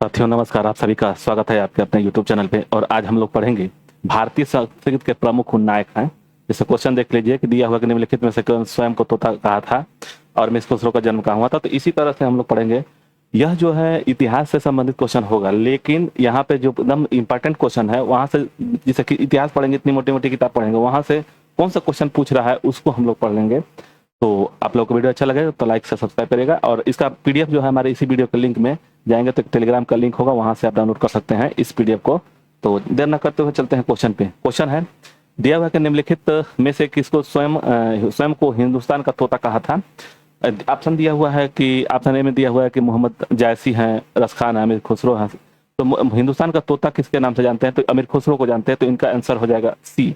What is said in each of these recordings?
साथियों नमस्कार। आप सभी का स्वागत है आपके अपने YouTube चैनल पे। और आज हम लोग पढ़ेंगे भारतीय संस्कृत के प्रमुख नायक हैं। जैसे क्वेश्चन देख लीजिए कि दिया हुआ कि निम्नलिखित में से कौन स्वयं को तोता कहा था और मिस खुसरो का जन्म कहाँ हुआ था। तो इसी तरह से हम लोग पढ़ेंगे। यह जो है इतिहास से संबंधित क्वेश्चन होगा, लेकिन यहाँ पे जो एकदम इंपॉर्टेंट क्वेश्चन है वहां से, जैसे कि इतिहास पढ़ेंगे, इतनी मोटी मोटी किताब पढ़ेंगे, वहां से कौन सा क्वेश्चन पूछ रहा है उसको हम लोग पढ़ लेंगे। तो आप लोग को वीडियो अच्छा लगे तो लाइक से सब्सक्राइब करेगा। और इसका पीडीएफ जो है हमारे इसी वीडियो के लिंक में जाएंगे तो टेलीग्राम का लिंक होगा, वहां से आप डाउनलोड कर सकते हैं इस पीडीएफ को। तो देर न करते हुए चलते हैं क्वेश्चन पे। क्वेश्चन है, दिया हुआ कि निम्नलिखित में से किसको स्वयं को हिंदुस्तान का तोता कहा था। ऑप्शन दिया हुआ है कि ऑप्शन ए में दिया हुआ है कि मोहम्मद जायसी हैं, रस खान है, अमीर खुसरो हैं। तो हिंदुस्तान का तोता किसके नाम से जानते हैं, तो अमीर खुसरो को जानते हैं। तो इनका आंसर हो जाएगा सी।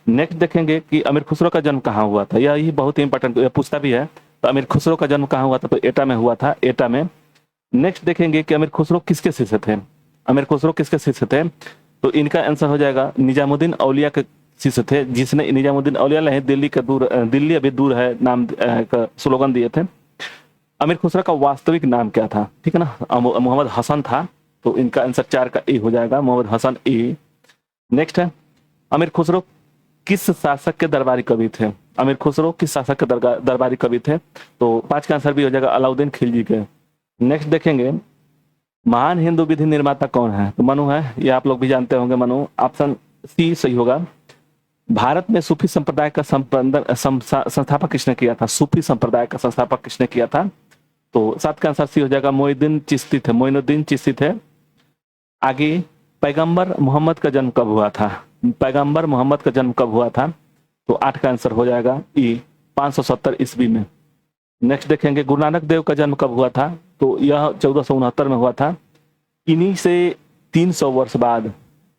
नेक्स्ट देखेंगे कि अमीर खुसरो का जन्म कहाँ हुआ था। यही बहुत ही इंपॉर्टेंट पूछता भी है। तो अमीर खुसरो का जन्म कहाँ हुआ था, तो एटा में हुआ था, एटा में। नेक्स्ट देखेंगे कि अमीर खुसरो किसके शिष्य थे। अमीर खुसरो किसके शिष्य थे, तो इनका आंसर हो जाएगा निजामुद्दीन औलिया के शिष्य थे, जिसने निजामुद्दीन औलिया ने दिल्ली अभी दूर है नाम का स्लोगन दिए थे। अमीर खुसरो का वास्तविक नाम क्या था, ठीक है ना, मोहम्मद हसन था। तो इनका आंसर 4 का ए हो जाएगा, मोहम्मद हसन ए। नेक्स्ट है, अमीर खुसरो किस शासक के दरबारी कवि थे। अमीर खुसरो किस शासक के दरबारी कवि थे, तो 5 का आंसर भी हो जाएगा अलाउद्दीन खिलजी के। नेक्स्ट देखेंगे, महान हिंदू विधि निर्माता कौन है, तो मनु है। ये आप लोग भी जानते होंगे, मनु। ऑप्शन सी सही होगा। भारत में सूफी संप्रदाय का संस्थापक किसने किया था। सूफी संप्रदाय का संस्थापक किसने किया था, तो 7 का आंसर सी हो जाएगा, मोइनुद्दीन चिश्ती थे। मोइनुद्दीन चिश्ती थे। आगे, पैगंबर मोहम्मद का जन्म कब हुआ था। पैगंबर मोहम्मद का जन्म कब हुआ था, तो 8 का आंसर हो जाएगा ई, 570 ईस्वी में। नेक्स्ट देखेंगे, गुरु नानक देव का जन्म कब हुआ था, तो यह 1469 में हुआ था। इन्हीं से 300 वर्ष बाद,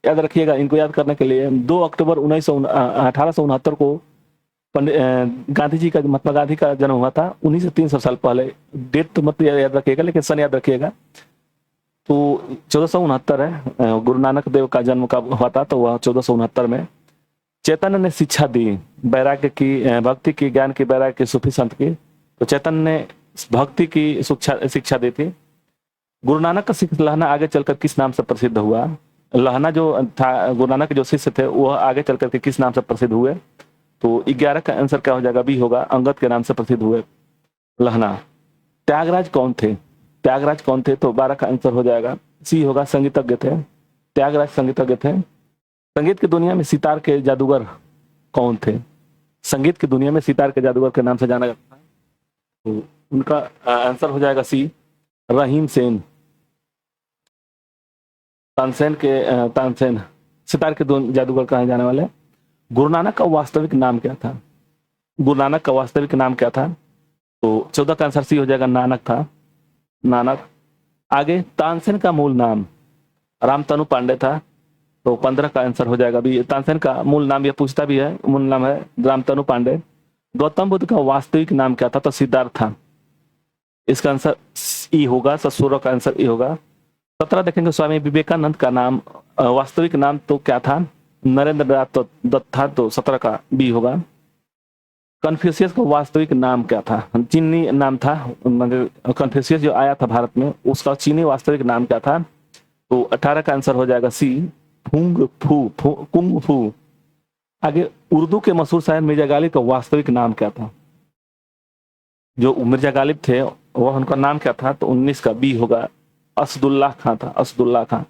याद रखिएगा, इनको याद करने के लिए 2 अक्टूबर 1869 को गांधी जी का, महात्मा गांधी का जन्म हुआ था। उन्हीं से 300 साल पहले। डेट तो मत याद रखिएगा, लेकिन सन याद रखिएगा। तो 1469 है, गुरु नानक देव का जन्म कब हुआ था, तो वह 1469 में। चैतन्य ने शिक्षा दी वैराग्य की, भक्ति की, ज्ञान की, वैराग्य की, सूफी संत की। तो चैतन्य ने भक्ति की शिक्षा दी थी। गुरु नानक का शिष्य लहना आगे चलकर किस नाम से प्रसिद्ध हुआ। लहना जो था, गुरु नानक के जो शिष्य थे, वह आगे चलकर के किस नाम से प्रसिद्ध हुए, तो 11 का आंसर क्या हो जाएगा, बी होगा, अंगद के नाम से प्रसिद्ध हुए लहना। त्यागराज कौन थे, त्यागराज कौन थे, तो 12 का आंसर हो जाएगा, सी होगा, संगीतज्ञ थे। त्यागराज संगीतज्ञ थे। संगीत की दुनिया में सितार के जादूगर कौन थे। संगीत की दुनिया में सितार के जादूगर के नाम से जाना जाता है, तो उनका आंसर हो जाएगा सी, रहीम सेन। तानसेन सितार के जादूगर कहे जाने वाले। गुरु नानक का वास्तविक नाम क्या था। गुरु नानक का वास्तविक नाम क्या था, तो 14 का आंसर सी हो जाएगा, नानक था, नानक। आगे, तानसेन का मूल नाम रामतनु पांडे था। तो 15 का आंसर हो जाएगा भी, तानसेन का मूल नाम, यह पूछता भी है, मूल नाम है रामतनु पांडे। गौतम बुद्ध का वास्तविक नाम क्या था, तो सिद्धार्थ था। इसका आंसर ई होगा, 16 का आंसर ई होगा। 17 देखेंगे, स्वामी विवेकानंद का नाम, वास्तविक नाम तो क्या था, नरेंद्र दत्त था। तो 17 का बी होगा। कन्फ्यूशियस का वास्तविक नाम क्या था, चीनी नाम था। कन्फ्यूशियस जो आया था भारत में, उसका चीनी वास्तविक नाम क्या था, तो 18 का आंसर हो जाएगा सी, कुंग फू। आगे, उर्दू के मशहूर शायर मिर्जा गालिब का वास्तविक नाम क्या था। जो मिर्जा गालिब थे वह उनका नाम क्या था, तो 19 का बी होगा, असदुल्लाह खां था, असदुल्लाह खां।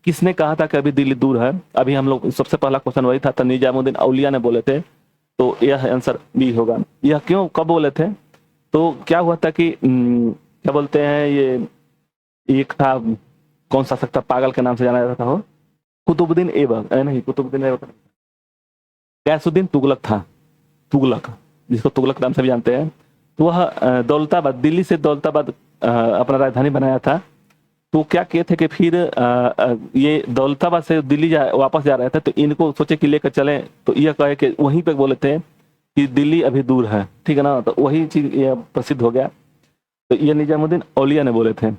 किसने कहा था कि अभी दिल्ली दूर है। अभी हम लोग सबसे पहला क्वेश्चन वही था, तो निजामुद्दीन औलिया ने बोले थे। तो यह आंसर बी होगा। यह क्यों, कब बोले थे, तो क्या हुआ था कि क्या बोलते हैं, ये एक था, कौन सा सकता, पागल के नाम से जाना जाता था हो, कुतुबुद्दीन ऐबक, नहीं कुतुबुद्दीन ऐबक, गैसुद्दीन तुगलक था, तुगलक, जिसको तुगलक नाम से भी जानते हैं। तो वह दौलताबाद, दिल्ली से दौलताबाद अपना राजधानी बनाया था। तो क्या किए थे कि फिर ये दौलताबाद से दिल्ली वापस जा रहे थे, तो इनको सोचे कि लेकर चले। तो यह कहे कि वहीं पे बोले थे कि दिल्ली अभी दूर है, ठीक है ना। तो वही चीज यह प्रसिद्ध हो गया। तो ये निजामुद्दीन औलिया ने बोले थे।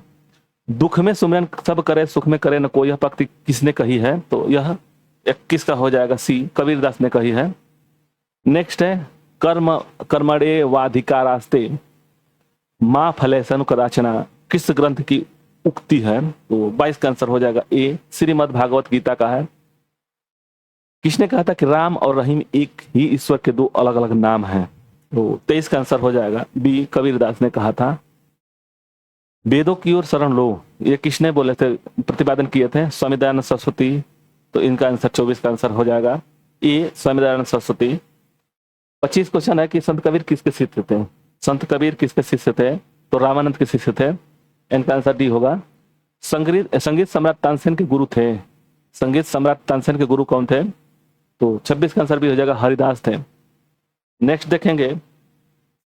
दुख में सुमिरन सब करे, सुख में करे न कोई, यह पंक्ति किसने कही है, तो यह 21 का हो जाएगा, सी, कबीरदास ने कही है। नेक्स्ट है, कर्मणे वाधिकारास्ते माँ फलेसन कदाचना, किस ग्रंथ की उक्ति है, तो 22 का आंसर हो जाएगा ए, श्रीमद् भागवत गीता का है। किसने कहा था कि राम और रहीम एक ही ईश्वर के दो अलग अलग नाम हैं? तो 23 का आंसर हो जाएगा बी, कबीरदास ने कहा था। वेदों की ओर शरण लो, ये किसने बोले थे, प्रतिपादन किए थे? स्वामी दयानंद सरस्वती। तो इनका आंसर 24 का आंसर हो जाएगा ए, स्वामी दयानंद सरस्वती। 25 क्वेश्चन है कि संत कबीर किसके शिष्य थे? संत कबीर किसके शिष्य थे? तो रामानंद के शिष्य थे। इनका आंसर डी होगा। संगीत सम्राट तानसेन के गुरु थे। संगीत सम्राट तानसेन के गुरु कौन थे? तो 26 का आंसर भी हो जाएगा हरिदास थे। नेक्स्ट देखेंगे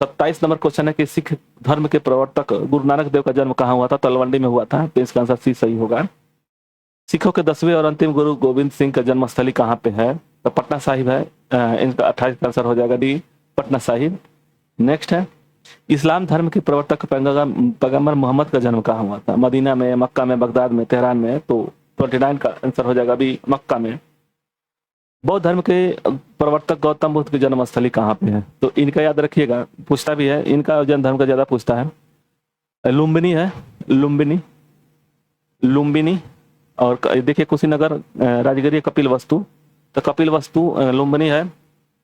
27 नंबर क्वेश्चन है कि सिख धर्म के प्रवर्तक गुरु नानक देव का जन्म कहाँ हुआ था? तलवंडी में हुआ था। तो इसका आंसर सी सही होगा। सिखों के 10वें और अंतिम गुरु गोविंद सिंह का जन्मस्थली कहाँ पे है? तो पटना साहिब है। इनका 28 का आंसर हो जाएगा डी, पटना साहिब। नेक्स्ट है इस्लाम धर्म के प्रवर्तक पैगंबर मोहम्मद का जन्म कहाँ हुआ था? मदीना में, मक्का में, बगदाद में, तेहरान में। तो 29 का आंसर हो जाएगा बी, मक्का में। बौद्ध धर्म के प्रवर्तक गौतम बुद्ध की जन्मस्थली कहाँ पे है? तो इनका याद रखिएगा, पूछता भी है, इनका जैन धर्म का ज्यादा पूछता है। लुम्बिनी है, लुम्बिनी। और देखिए कुशीनगर, राजगिरी, कपिल वस्तु। तो कपिल वस्तु लुम्बिनी है,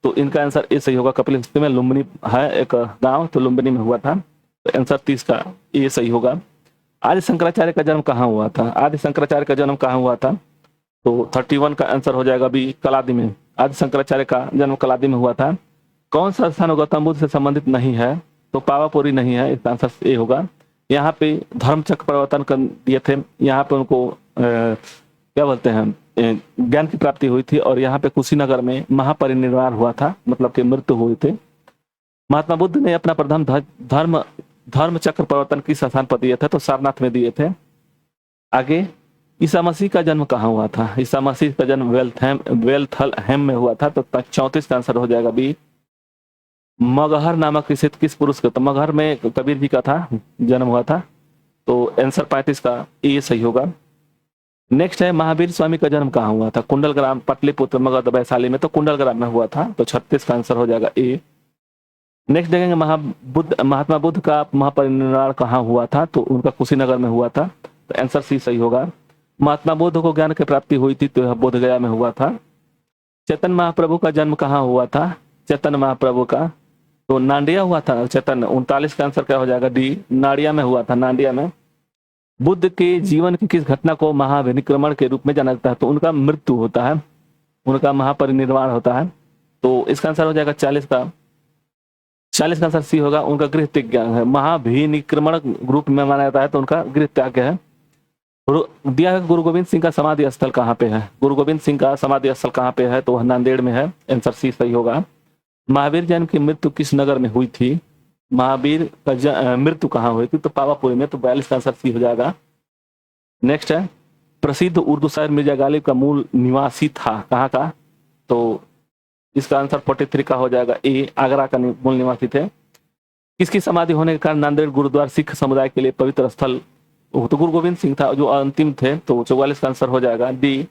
तो इनका आंसर ए सही होगा। कपिल वस्तु में लुम्बिनी है एक गांव, तो लुम्बिनी में हुआ था। तो आंसर 30 का ए सही होगा। आदि शंकराचार्य का जन्म कहाँ हुआ था? आदि शंकराचार्य का जन्म कहाँ हुआ था? तो 31 का आंसर हो जाएगा बी, कलादी में। आदि शंकराचार्य का जन्म कलादी में हुआ था। कौन सा स्थान गौतम बुद्ध से संबंधित नहीं है? तो पावापुरी नहीं है, इसका आंसर ए होगा। यहाँ पे धर्म चक्र परिवर्तन कर दिए थे, यहाँ पे उनको क्या बोलते हैं, ज्ञान की प्राप्ति हुई थी। और यहाँ पे कुशीनगर में महापरिनिर्वाण हुआ था, मतलब कि मृत्यु हुई थी। महात्मा बुद्ध ने अपना प्रथम धर्म चक्र परिवर्तन किस स्थान पर दिए थे? तो सारनाथ में दिए थे। आगे ईसा मसीह का जन्म कहाँ हुआ था? ईसा मसीह का जन्म वेल्थलहैम में हुआ था। तो 34 का आंसर हो जाएगा बी, मगहर नामक किस पुरुष का? तो मगहर में कबीर जी का था, जन्म हुआ था। तो आंसर 35 का ए सही होगा। नेक्स्ट है महावीर स्वामी का जन्म कहाँ हुआ था? कुंडलग्राम, पटलिपुत्र, मगध, वैशाली में। तो कुंडलग्राम में हुआ था। तो 36 का आंसर हो जाएगा ए। नेक्स्ट देखेंगे महात्मा बुद्ध का महापरिनिर्वाण कहाँ हुआ था? तो उनका कुशीनगर में हुआ था। तो आंसर सी सही होगा। महात्मा बुद्ध को ज्ञान की प्राप्ति हुई थी, तो यह बोध गया में हुआ था। चैतन्य महाप्रभु का जन्म कहाँ हुआ था? चैतन्य महाप्रभु का तो नांडिया हुआ था। चैतन्य 39 का आंसर क्या हो जाएगा डी, नाडिया में हुआ था, नांडिया में। बुद्ध के जीवन की किस घटना को महाविनिक्रमण के रूप में जाना जाता है? तो उनका मृत्यु होता है, उनका महापरिनिर्वाण होता है। तो इसका आंसर हो जाएगा 40 का आंसर सी होगा। उनका गृह त्याग है, महाविनिक्रमण रूप में माना जाता है, तो उनका गृह त्याग है। दिया है गुरु गोविंद सिंह का समाधि स्थल कहाँ पे है? गुरु गोविंद सिंह का समाधि स्थल कहाँ पे है? तो वह नांदेड़ में है। आंसर सी सही होगा। महावीर जैन की मृत्यु किस नगर में हुई थी? महावीर का मृत्यु कहाँ हुई थी? तो पावापुरी में। तो 42 का आंसर सी हो जाएगा। नेक्स्ट है प्रसिद्ध उर्दू शायर मिर्जा गालिब का मूल निवासी था कहाँ का? तो इसका आंसर 43 का हो जाएगा ए, आगरा का मूल निवासी थे। किसकी समाधि होने के कारण नांदेड़ गुरुद्वारा सिख समुदाय के लिए पवित्र स्थल? तो गुरु गोविंद सिंह था जो अंतिम थे। तो 44 का आंसर हो जाएगा डी।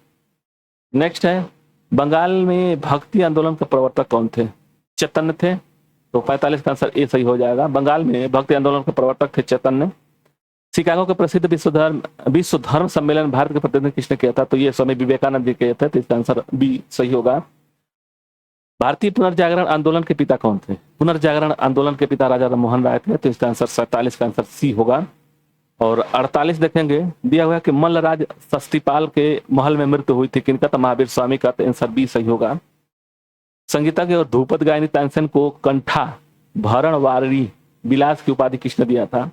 नेक्स्ट है बंगाल में भक्ति आंदोलन के प्रवर्तक कौन थे? चैतन्य थे। तो 45 का आंसर ए सही हो जाएगा। बंगाल में भक्ति आंदोलन के प्रवर्तक थे चैतन्य। शिकागो के प्रसिद्ध विश्व धर्म सम्मेलन भारत के प्रतिनिधि किसने किया था? तो ये स्वामी विवेकानंद जी किए थे। तो इसका आंसर बी सही होगा। भारतीय पुनर्जागरण आंदोलन के पिता कौन थे? पुनर्जागरण आंदोलन के पिता राजा राममोहन राय थे। तो इसका आंसर 47 का आंसर सी होगा। और 48 देखेंगे, दिया हुआ कि मल्लराज षष्टिपाल के महल में मृत्यु हुई थी किनका? तो महावीर स्वामी का। तो आंसर बी सही होगा। संगीता के और ध्रुपद गायनी तानसेन को कंठा भरण वारी विलास की उपाधि किसने दिया था?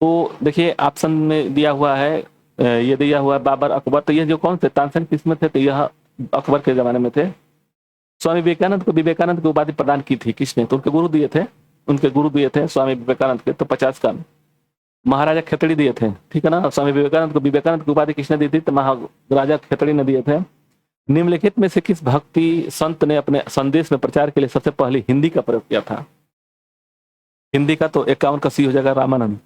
तो देखिए ऑप्शन में दिया हुआ है, ये दिया हुआ है बाबर, अकबर। तो ये जो कौन थे तानसेन किसमें थे? तो यह अकबर के जमाने में थे। स्वामी विवेकानंद को विवेकानंद की उपाधि प्रदान की थी किसने? तो उनके गुरु दिए थे स्वामी विवेकानंद के। तो 50 का महाराजा खेतड़ी दिए थे, ठीक है ना। स्वामी विवेकानंद को विवेकानंद की उपाधि किसने दी थी? तो महाराजा खेतड़ी ने दिए थे। निम्नलिखित में से किस भक्ति संत ने अपने संदेश में प्रचार के लिए सबसे पहले हिंदी का प्रयोग किया था? हिंदी का तो 51 का सी हो जाएगा, रामानंद।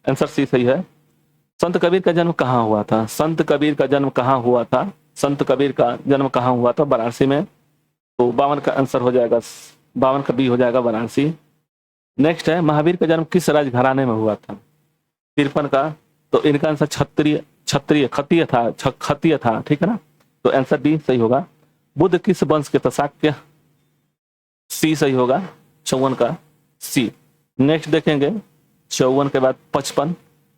आंसर सी सही है। संत कबीर का जन्म कहाँ हुआ था? संत कबीर का जन्म कहाँ हुआ था? संत कबीर का जन्म कहाँ हुआ था? वाराणसी में। तो 52 का आंसर हो जाएगा, 52 का बी हो जाएगा, वाराणसी। नेक्स्ट है महावीर का जन्म किस राजघराने में हुआ था? 53 का तो इनका आंसर क्षत्रिय क्षत्रिय खत्तिय था, खत्तिय था, ठीक है ना। तो आंसर डी सही होगा। बुद्ध किस वंश के थे? शाक्य। सी सही होगा 54 का सी। नेक्स्ट देखेंगे 54 के बाद 55।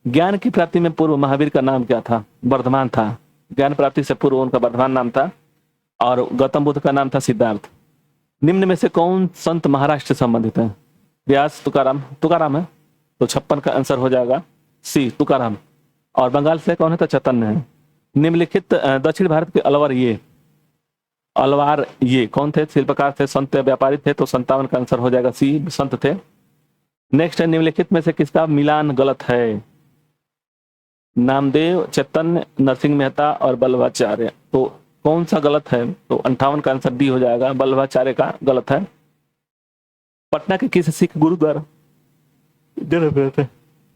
ज्ञान की प्राप्ति में पूर्व महावीर का नाम क्या था? वर्धमान था। ज्ञान प्राप्ति से पूर्व उनका वर्धमान नाम था। और गौतम बुद्ध का नाम था सिद्धार्थ। निम्न में से कौन संत महाराष्ट्र से संबंधित है? व्यास, तुकाराम। तुकाराम है, तो 56 का आंसर हो जाएगा सी तुकाराम। और बंगाल से कौन है? तो चैतन्य है। निम्नलिखित दक्षिण भारत के अलवार ये कौन थे? शिल्पकार थे, संत, व्यापारी थे, तो 57 का आंसर हो जाएगा सी संत थे। नेक्स्ट है निम्नलिखित में से किसका मिलान गलत है? नामदेव, चैतन्य, नरसिंह मेहता और बल्लभाचार्य। तो कौन सा गलत है? तो 58 का आंसर डी हो जाएगा, बल्लभाचार्य का गलत है। पटना के किस सिख गुरुद्वारा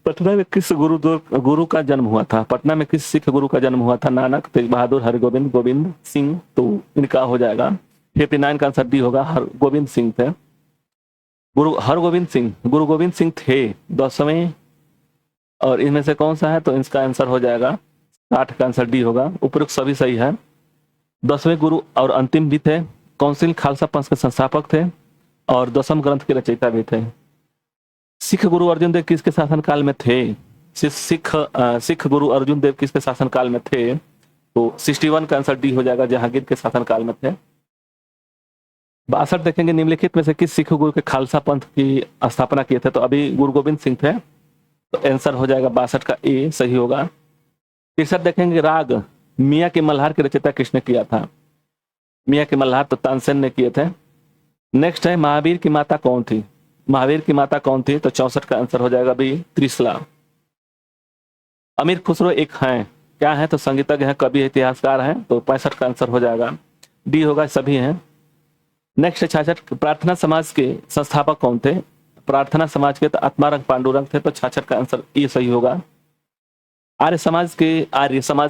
पटना में किस गुरु का जन्म हुआ था? पटना में किस सिख गुरु का जन्म हुआ था? नानक, तेज बहादुर, हरगोविंद, गोविंद सिंह। तो इनका हो जाएगा 59 का आंसर डी होगा, हरगोविंद सिंह थे। गुरु गोविंद सिंह थे 10वें। और इनमें से कौन सा है? तो इसका आंसर हो जाएगा 60 का आंसर डी होगा। उपरोक्त सभी सही है। 10वें गुरु और अंतिम भी थे। काउंसिल खालसा पंथ के संस्थापक थे और 10वें ग्रंथ के रचयिता भी थे। सिख गुरु अर्जुन देव किसके शासन काल में थे? सिख गुरु अर्जुन देव किसके शासन काल में थे? तो 61 का आंसर डी हो जाएगा, जहांगीर के शासन काल में थे। 62 देखेंगे निम्नलिखित में से किस सिख गुरु के खालसा पंथ की स्थापना किए थे? तो अभी गुरु गोविंद सिंह थे, तो आंसर हो जाएगा 62 का ए सही होगा। 63 देखेंगे राग मियाँ के मल्हार के रचयिता किसने किया था? मियाँ के मल्हार तो तानसेन ने किए थे। नेक्स्ट है महावीर की माता कौन थी? महावीर की माता कौन थी? तो 64 का आंसर हो जाएगा भी त्रिशला। अमीर खुसरो एक हैं, क्या है? तो संगीतज्ञ है, कवि, इतिहासकार है, तो 65 का आंसर हो जाएगा डी होगा, सभी हैं। नेक्स्ट 66 प्रार्थना समाज के संस्थापक कौन थे? प्रार्थना समाज के तो आत्मारंग पांडुरंग थे, तो 66 का आंसर ये सही होगा। आर्य समाज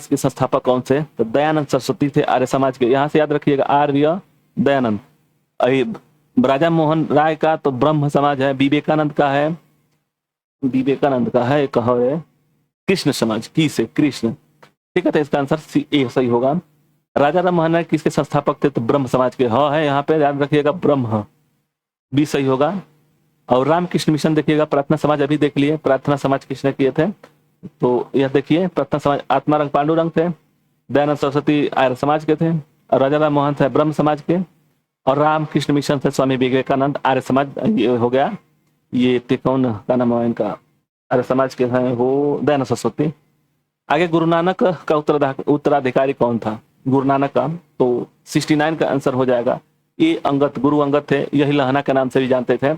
के संस्थापक कौन थे? तो दयानंद सरस्वती थे आर्य समाज के। यहां से याद रखिएगा आर्य दयानंद। राजा मोहन राय का तो ब्रह्म समाज है। विवेकानंद का है कहो है कृष्ण समाज, की से कृष्ण, ठीक है। तो इसका आंसर सी ए सही होगा। राजा राम मोहन राय किसके संस्थापक थे? तो ब्रह्म समाज के। हाँ है यहाँ पे, याद रखिएगा ब्रह्म, बी सही होगा। और रामकृष्ण मिशन देखिएगा, प्रार्थना समाज अभी देख लिए, प्रार्थना समाज किसने किए थे? तो यह देखिए प्रार्थना समाज आत्मारंग पांडुरंग थे, दयानंद सरस्वती आर्य समाज के थे, और राजा राम मोहन थे ब्रह्म समाज के, और रामकृष्ण मिशन से स्वामी विवेकानंद आर्य समाज। ये हो गया, ये कौन का नाम है इनका? आर्य समाज के हैं वो दयानंद सरस्वती। आगे गुरु नानक का उत्तराधिकारी कौन था? गुरु नानक का तो 69 का आंसर हो जाएगा ये अंगद, गुरु अंगद थे, यही लहना के नाम से भी जानते थे।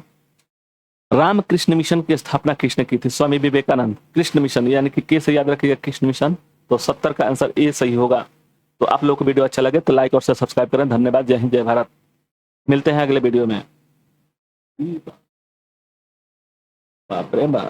रामकृष्ण मिशन की स्थापना किसने की थी? स्वामी विवेकानंद। कृष्ण मिशन यानी कि के से याद रखिएगा कृष्ण मिशन, तो 70 का आंसर ए सही होगा। तो आप लोगों को वीडियो अच्छा लगे तो लाइक और सब्सक्राइब करें। धन्यवाद। जय हिंद, जय भारत। मिलते हैं अगले वीडियो में। बाप रे बाप।